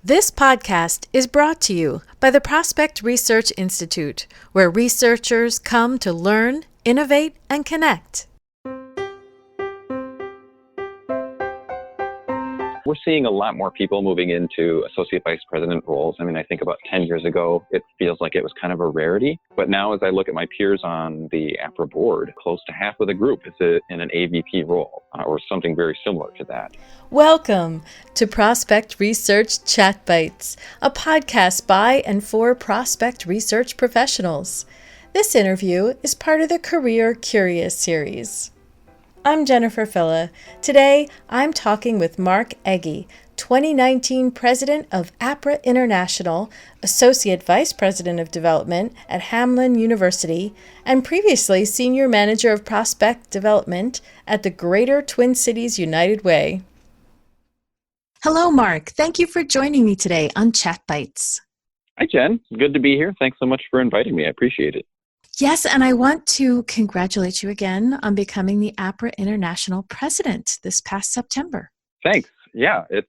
This podcast is brought to you by the Prospect Research Institute, where researchers come to learn, innovate, and connect. We're seeing a lot more people moving into associate vice president roles. I mean, I think about 10 years ago, it feels like it was kind of a rarity. But now as I look at my peers on the Apra board, close to half of the group is in an AVP role or something very similar to that. Welcome to Prospect Research Chat Bites, a podcast by and for prospect research professionals. This interview is part of the Career Curious series. I'm Jennifer Filla. Today, I'm talking with Mark Egge, 2019 President of Apra International, Associate Vice President of Development at Hamline University, and previously Senior Manager of Prospect Development at the Greater Twin Cities United Way. Hello, Mark. Thank you for joining me today on Chat Bites. Hi, Jen. Good to be here. Thanks so much for inviting me. I appreciate it. Yes, and I want to congratulate you again on becoming the Apra International President this past September. Thanks. Yeah, it's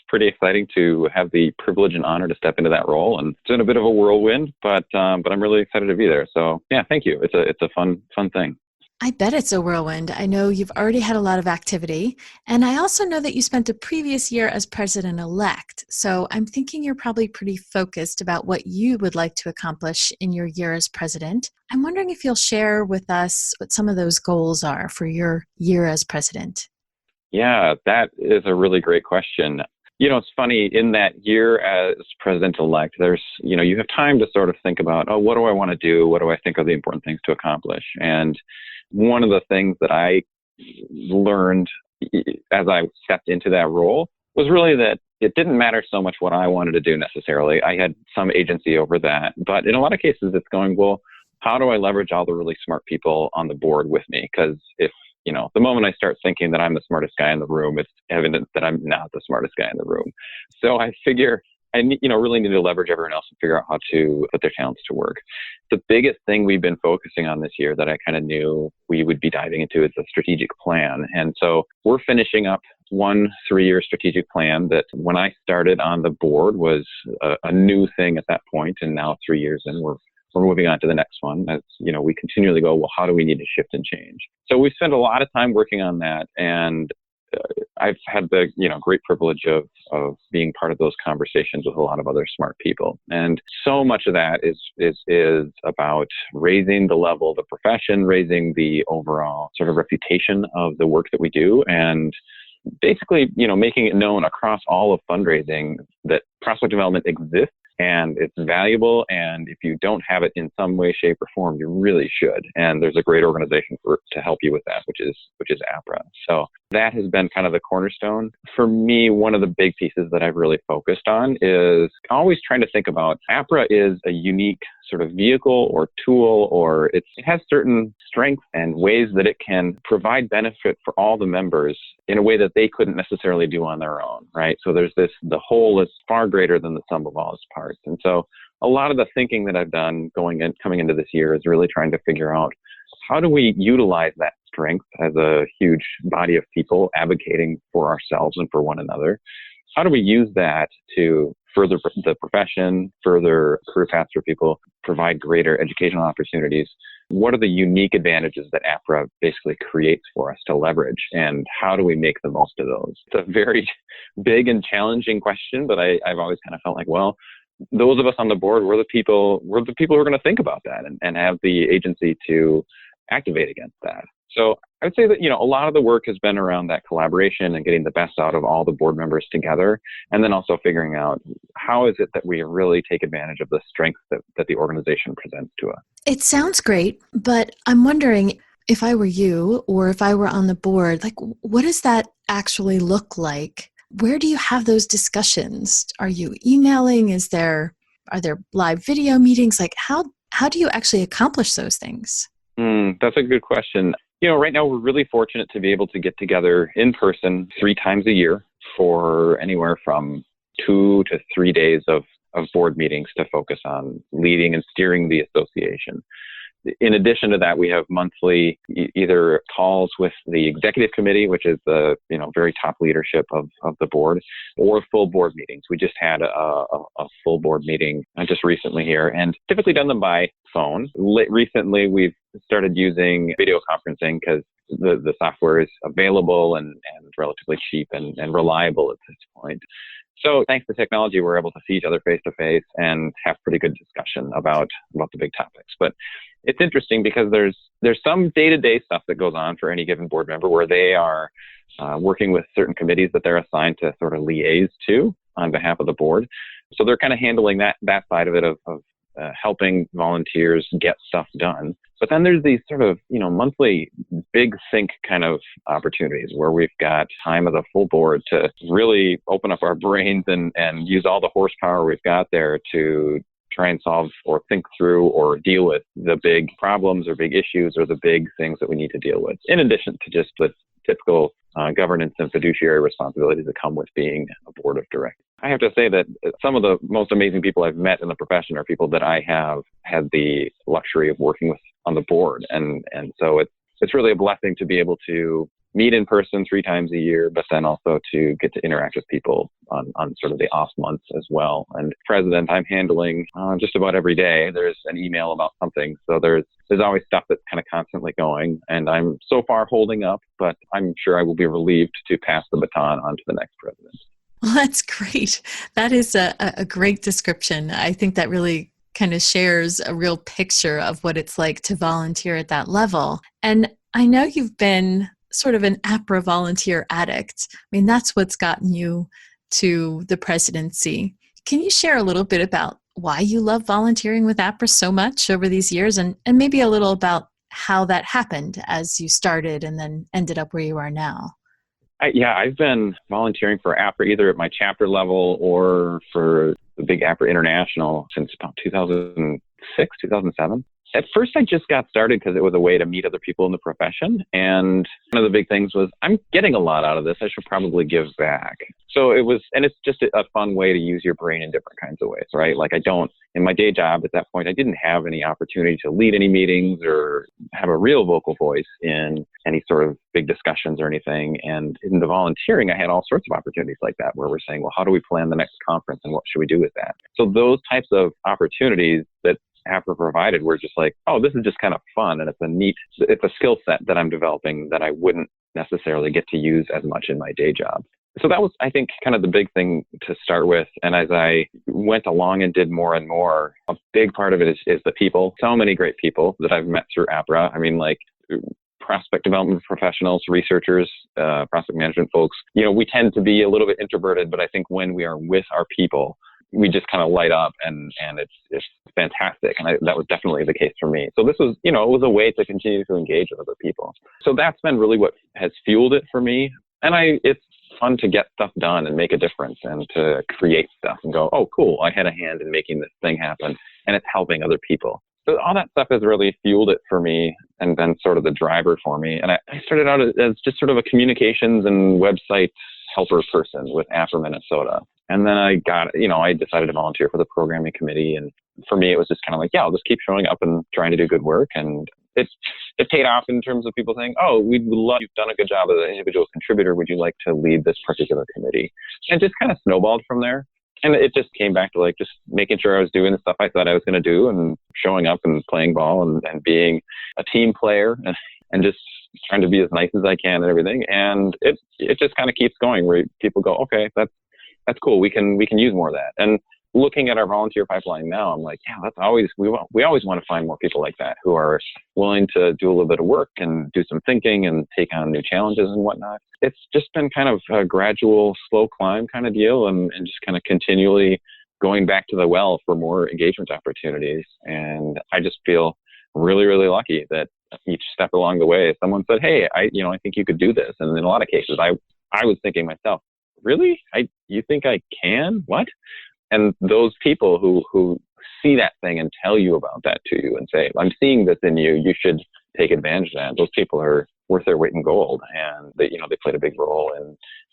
pretty exciting to have the privilege and honor to step into that role, and it's been a bit of a whirlwind, but I'm really excited to be there. So yeah, thank you. It's a fun thing. I bet it's a whirlwind. I know you've already had a lot of activity, and I also know that you spent the previous year as president-elect. So I'm thinking you're probably pretty focused about what you would like to accomplish in your year as president. I'm wondering if you'll share with us what some of those goals are for your year as president. Yeah, that is a really great question. You know, it's funny, in that year as president-elect, you have time to sort of think about, what do I want to do? What do I think are the important things to accomplish? And one of the things that I learned as I stepped into that role was really that it didn't matter so much what I wanted to do necessarily. I had some agency over that, but in a lot of cases it's going, well, how do I leverage all the really smart people on the board with me? Because if, the moment I start thinking that I'm the smartest guy in the room, it's evident that I'm not the smartest guy in the room. So I figure I really need to leverage everyone else and figure out how to put their talents to work. The biggest thing we've been focusing on this year that I kind of knew we would be diving into is the strategic plan. And so we're finishing up one 3-year strategic plan that when I started on the board was a new thing at that point. And now 3 years in, we're moving on to the next one. As we continually go, well, how do we need to shift and change? So we spent a lot of time working on that, and I've had the great privilege of being part of those conversations with a lot of other smart people. And so much of that is about raising the level of the profession, raising the overall sort of reputation of the work that we do, and basically, making it known across all of fundraising that prospect development exists and it's valuable. And if you don't have it in some way, shape, or form, you really should. And there's a great organization to help you with that, which is Apra. So that has been kind of the cornerstone. For me, one of the big pieces that I've really focused on is always trying to think about Apra is a unique sort of vehicle or tool, or it has certain strengths and ways that it can provide benefit for all the members in a way that they couldn't necessarily do on their own, right? So the whole is far greater than the sum of all its parts. And so a lot of the thinking that I've done coming into this year is really trying to figure out, how do we utilize that strength as a huge body of people advocating for ourselves and for one another? How do we use that to further the profession, further career paths for people, provide greater educational opportunities? What are the unique advantages that Apra basically creates for us to leverage, and how do we make the most of those? It's a very big and challenging question, but I've always kind of felt like, well, those of us on the board, we're the people who are going to think about that and have the agency to activate against that. So I would say that, a lot of the work has been around that collaboration and getting the best out of all the board members together, and then also figuring out how is it that we really take advantage of the strengths that the organization presents to us. It sounds great, but I'm wondering, if I were you or if I were on the board, what does that actually look like? Where do you have those discussions? Are you emailing? Are there live video meetings? How do you actually accomplish those things? That's a good question. Right now we're really fortunate to be able to get together in person 3 times a year for anywhere from 2 to 3 days of board meetings to focus on leading and steering the association. in addition to that, we have monthly either calls with the executive committee, which is the very top leadership of the board, or full board meetings. We just had a full board meeting just recently here, and typically done them by phone. Recently, we've started using video conferencing because the software is available and relatively cheap and reliable at this point. So thanks to technology, we're able to see each other face to face and have pretty good discussion about the big topics. But it's interesting because there's some day-to-day stuff that goes on for any given board member where they are working with certain committees that they're assigned to sort of liaise to on behalf of the board. So they're kind of handling that side of it of helping volunteers get stuff done. But then there's these sort of, monthly big think kind of opportunities where we've got time as a full board to really open up our brains and use all the horsepower we've got there to try and solve or think through or deal with the big problems or big issues or the big things that we need to deal with, in addition to just the typical governance and fiduciary responsibilities that come with being a board of directors. I have to say that some of the most amazing people I've met in the profession are people that I have had the luxury of working with on the board. And so it's really a blessing to be able to meet in person 3 times a year, but then also to get to interact with people on sort of the off months as well. And president, I'm handling just about every day. There's an email about something. So there's always stuff that's kind of constantly going. And I'm so far holding up, but I'm sure I will be relieved to pass the baton on to the next president. Well, that's great. That is a great description. I think that really kind of shares a real picture of what it's like to volunteer at that level. And I know you've been sort of an Apra volunteer addict. I mean, that's what's gotten you to the presidency. Can you share a little bit about why you love volunteering with Apra so much over these years, and maybe a little about how that happened as you started and then ended up where you are now? I've been volunteering for Apra either at my chapter level or for the big Apra International since about 2006, 2007. At first, I just got started because it was a way to meet other people in the profession. And one of the big things was, I'm getting a lot out of this. I should probably give back. So it's just a fun way to use your brain in different kinds of ways, right? Like in my day job at that point, I didn't have any opportunity to lead any meetings or have a real vocal voice in any sort of big discussions or anything. And in the volunteering, I had all sorts of opportunities like that where we're saying, well, how do we plan the next conference and what should we do with that? So those types of opportunities that Apra provided were just like, oh, this is just kind of fun. And it's a skill set that I'm developing that I wouldn't necessarily get to use as much in my day job. So that was, I think, kind of the big thing to start with. And as I went along and did more and more, a big part of it is the people. So many great people that I've met through Apra. I mean, like prospect development professionals, researchers, prospect management folks. We tend to be a little bit introverted, but I think when we are with our people, we just kind of light up and it's fantastic. And that was definitely the case for me. So this was, it was a way to continue to engage with other people. So that's been really what has fueled it for me. And it's fun to get stuff done and make a difference and to create stuff and go, oh, cool, I had a hand in making this thing happen and it's helping other people. So all that stuff has really fueled it for me and been sort of the driver for me. And I started out as just sort of a communications and website helper person with Apra Minnesota. And then I decided to volunteer for the programming committee. And for me, it was just kind of like, I'll just keep showing up and trying to do good work. And it paid off in terms of people saying, oh, we would love, you've done a good job as an individual contributor. Would you like to lead this particular committee? And it just kind of snowballed from there. And it just came back to like just making sure I was doing the stuff I thought I was going to do and showing up and playing ball and being a team player and just trying to be as nice as I can and everything. And it just kind of keeps going where people go, okay, that's cool. We can use more of that. And looking at our volunteer pipeline now, I'm like, we always want to find more people like that who are willing to do a little bit of work and do some thinking and take on new challenges and whatnot. It's just been kind of a gradual, slow climb kind of deal and just kind of continually going back to the well for more engagement opportunities. And I just feel really, really lucky that each step along the way, someone said, hey, I think you could do this. And in a lot of cases, I was thinking myself, really? You think I can? What? And those people who see that thing and tell you about that to you and say, I'm seeing this in you, you should take advantage of that. Those people are worth their weight in gold. And they played a big role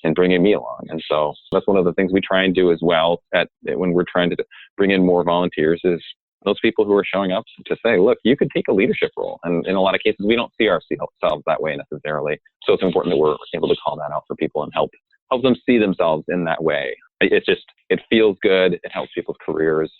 in bringing me along. And so that's one of the things we try and do as well when we're trying to bring in more volunteers is those people who are showing up to say, look, you could take a leadership role. And in a lot of cases, we don't see ourselves that way necessarily. So it's important that we're able to call that out for people and help them see themselves in that way. It feels good. It helps people's careers.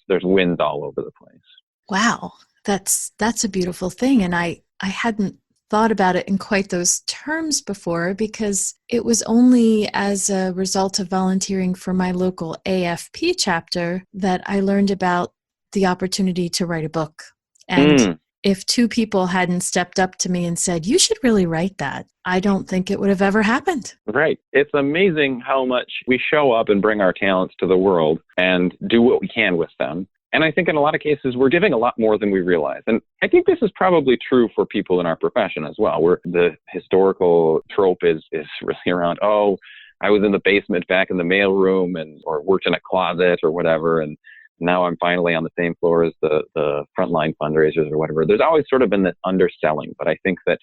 There's wins all over the place. Wow. That's a beautiful thing. And I hadn't thought about it in quite those terms before, because it was only as a result of volunteering for my local AFP chapter that I learned about the opportunity to write a book. And if two people hadn't stepped up to me and said, you should really write that, I don't think it would have ever happened. Right. It's amazing how much we show up and bring our talents to the world and do what we can with them. And I think in a lot of cases, we're giving a lot more than we realize. And I think this is probably true for people in our profession as well, where the historical trope is really around, oh, I was in the basement back in the mailroom or worked in a closet or whatever, and now I'm finally on the same floor as the frontline fundraisers or whatever. There's always sort of been this underselling, but I think that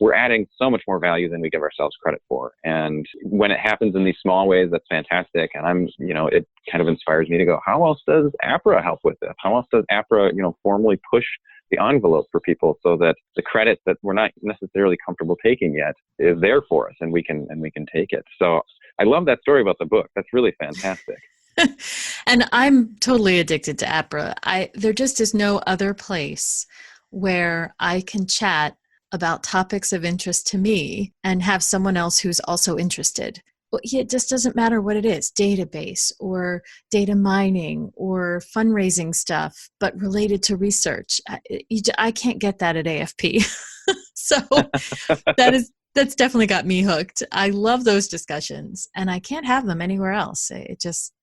we're adding so much more value than we give ourselves credit for. And when it happens in these small ways, that's fantastic. And it kind of inspires me to go, how else does Apra help with this? How else does Apra, formally push the envelope for people so that the credit that we're not necessarily comfortable taking yet is there for us and we can take it. So I love that story about the book. That's really fantastic. And I'm totally addicted to Apra. There just is no other place where I can chat about topics of interest to me and have someone else who's also interested. It just doesn't matter what it is, database or data mining or fundraising stuff, but related to research. I can't get that at AFP. So that's definitely got me hooked. I love those discussions and I can't have them anywhere else. It just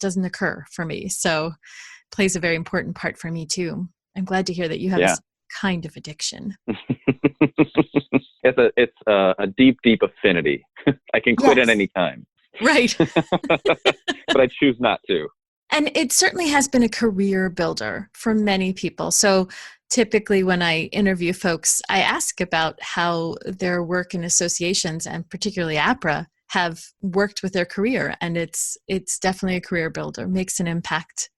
doesn't occur for me. So it plays a very important part for me too. I'm glad to hear that you have this kind of addiction. It's a deep affinity. I can quit at any time. Right. But I choose not to. And it certainly has been a career builder for many people. So typically when I interview folks, I ask about how their work in associations and particularly APRA have worked with their career. And it's definitely a career builder, makes an impact.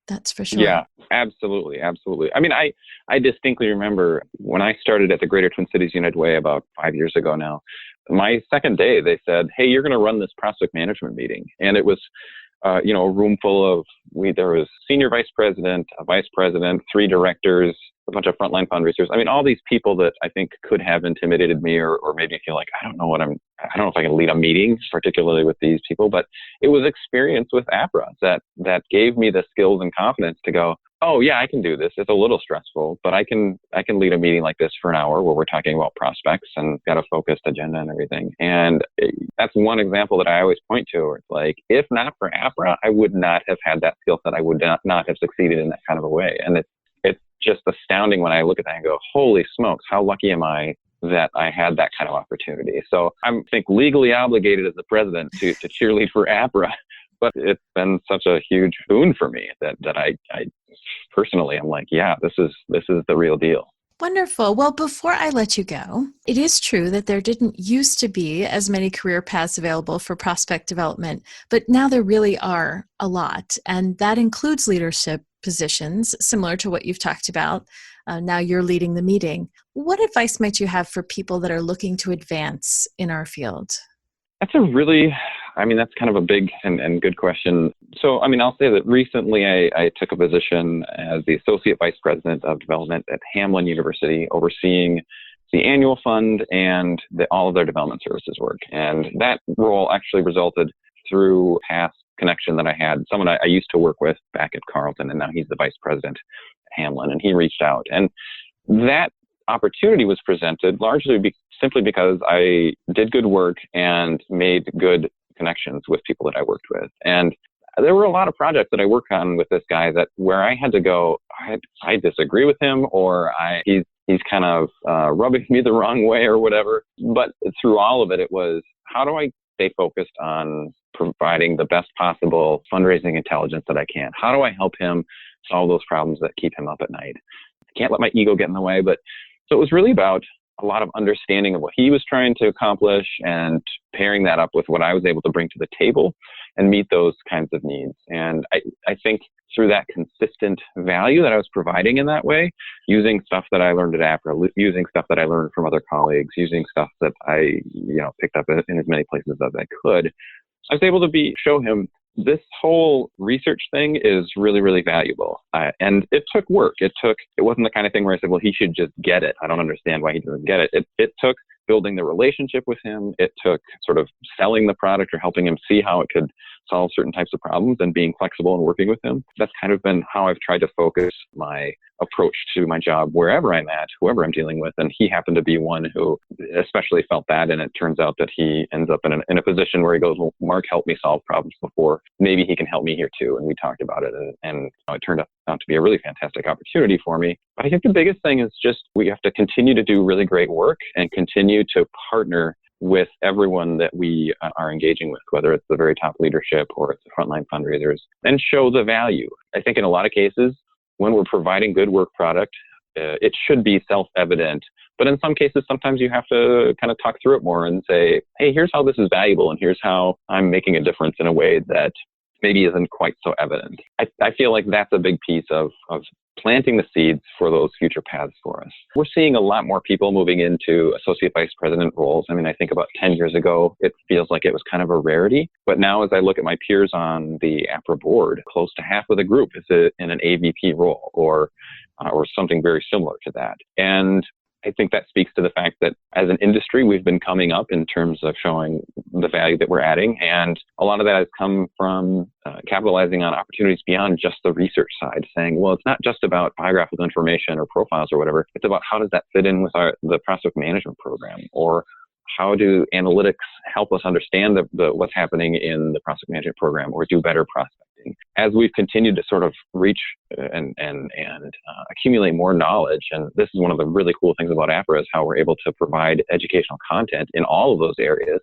That's for sure. Yeah, absolutely. Absolutely. I mean, I distinctly remember when I started at the Greater Twin Cities United Way about 5 years ago now, my second day, they said, hey, you're going to run this prospect management meeting. And it was, a room full of, there was senior vice president, a vice president, 3 directors, a bunch of frontline fundraisers. I mean, all these people that I think could have intimidated me or made me feel like, I don't know if I can lead a meeting, particularly with these people, but it was experience with APRA that gave me the skills and confidence to go, oh yeah, I can do this. It's a little stressful, but I can lead a meeting like this for an hour where we're talking about prospects and got a focused agenda and everything. And that's one example that I always point to. Where it's like, if not for APRA, I would not have had that skill set. I would not have succeeded in that kind of a way. And it's just astounding when I look at that and go, holy smokes, how lucky am I that I had that kind of opportunity. So I think legally obligated as the president to cheerlead for APRA, but it's been such a huge boon for me that I personally, I'm like, yeah, this is the real deal. Wonderful. Well, before I let you go, it is true that there didn't used to be as many career paths available for prospect development, but now there really are a lot. And that includes leadership positions, similar to what you've talked about. Now you're leading the meeting. What advice might you have for people that are looking to advance in our field? That's kind of a big and good question. So, I'll say that recently I took a position as the Associate Vice President of Development at Hamline University, overseeing the annual fund and all of their development services work. And that role actually resulted through past connection that I had, someone I used to work with back at Carleton, and now he's the Vice President at Hamline, and he reached out. And that opportunity was presented largely simply because I did good work and made good connections with people that I worked with. And there were a lot of projects that I worked on with this guy where I had to go, I disagree with him, or he's kind of rubbing me the wrong way or whatever. But through all of it, it was, how do I stay focused on providing the best possible fundraising intelligence that I can? How do I help him solve those problems that keep him up at night? I can't let my ego get in the way. But so it was really about a lot of understanding of what he was trying to accomplish and pairing that up with what I was able to bring to the table and meet those kinds of needs. And I think through that consistent value that I was providing in that way, using stuff that I learned at Apra, using stuff that I learned from other colleagues, using stuff that I, picked up in as many places as I could, I was able to show him this whole research thing is really, really valuable. And it took work. It wasn't the kind of thing where I said, well, he should just get it. I don't understand why he doesn't get it. It took building the relationship with him. It took sort of selling the product or helping him see how it could solve certain types of problems and being flexible and working with him. That's kind of been how I've tried to focus my approach to my job wherever I'm at, whoever I'm dealing with. And he happened to be one who especially felt that. And it turns out that he ends up in a position where he goes, well, Mark helped me solve problems before. Maybe he can help me here too. And we talked about it. And it turned out to be a really fantastic opportunity for me. But I think the biggest thing is just we have to continue to do really great work and continue to partner with everyone that we are engaging with, whether it's the very top leadership or it's the frontline fundraisers, and show the value. I think in a lot of cases, when we're providing good work product, it should be self-evident. But in some cases, sometimes you have to kind of talk through it more and say, hey, here's how this is valuable, and here's how I'm making a difference in a way that maybe isn't quite so evident. I feel like that's a big piece of planting the seeds for those future paths for us. We're seeing a lot more people moving into associate vice president roles. I mean, I think about 10 years ago, it feels like it was kind of a rarity. But now as I look at my peers on the Apra board, close to half of the group is in an AVP role or something very similar to that. And I think that speaks to the fact that as an industry, we've been coming up in terms of showing the value that we're adding. And a lot of that has come from capitalizing on opportunities beyond just the research side, saying, well, it's not just about biographical information or profiles or whatever. It's about how does that fit in with the prospect management program, or how do analytics help us understand what's happening in the prospect management program or do better prospecting? As we've continued to sort of reach and accumulate more knowledge, and this is one of the really cool things about Apra is how we're able to provide educational content in all of those areas.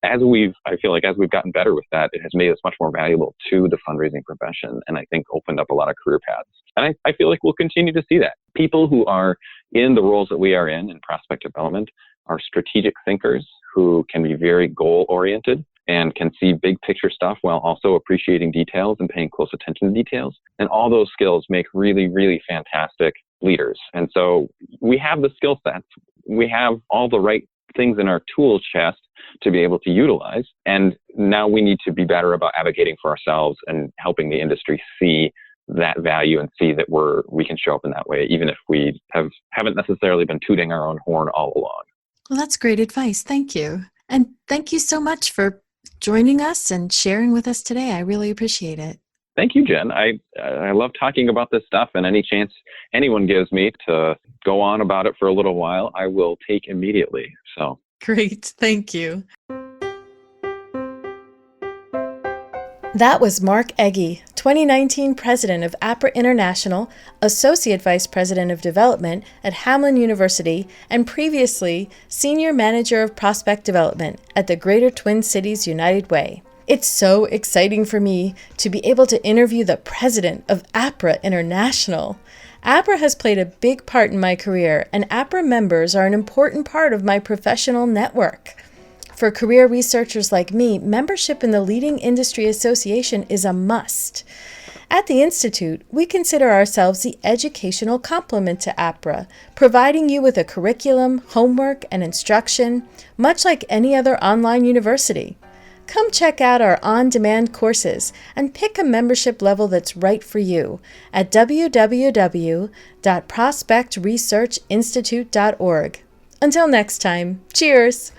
I feel like as we've gotten better with that, it has made us much more valuable to the fundraising profession, and I think opened up a lot of career paths. And I feel like we'll continue to see that. People who are in the roles that we are in prospect development are strategic thinkers who can be very goal-oriented and can see big picture stuff while also appreciating details and paying close attention to details. And all those skills make really, really fantastic leaders. And so we have the skill sets. We have all the right things in our tool chest to be able to utilize. And now we need to be better about advocating for ourselves and helping the industry see that value and see that we can show up in that way, even if we haven't necessarily been tooting our own horn all along. Well, that's great advice. Thank you. And thank you so much for joining us and sharing with us today. I really appreciate it. Thank you, Jen. I love talking about this stuff, and any chance anyone gives me to go on about it for a little while, I will take immediately. So great. Thank you. That was Mark Egge, 2019 President of Apra International, Associate Vice President of Development at Hamline University, and previously Senior Manager of Prospect Development at the Greater Twin Cities United Way. It's so exciting for me to be able to interview the President of Apra International. Apra has played a big part in my career, and Apra members are an important part of my professional network. For career researchers like me, membership in the leading industry association is a must. At the Institute, we consider ourselves the educational complement to Apra, providing you with a curriculum, homework, and instruction, much like any other online university. Come check out our on-demand courses and pick a membership level that's right for you at www.prospectresearchinstitute.org. Until next time, cheers!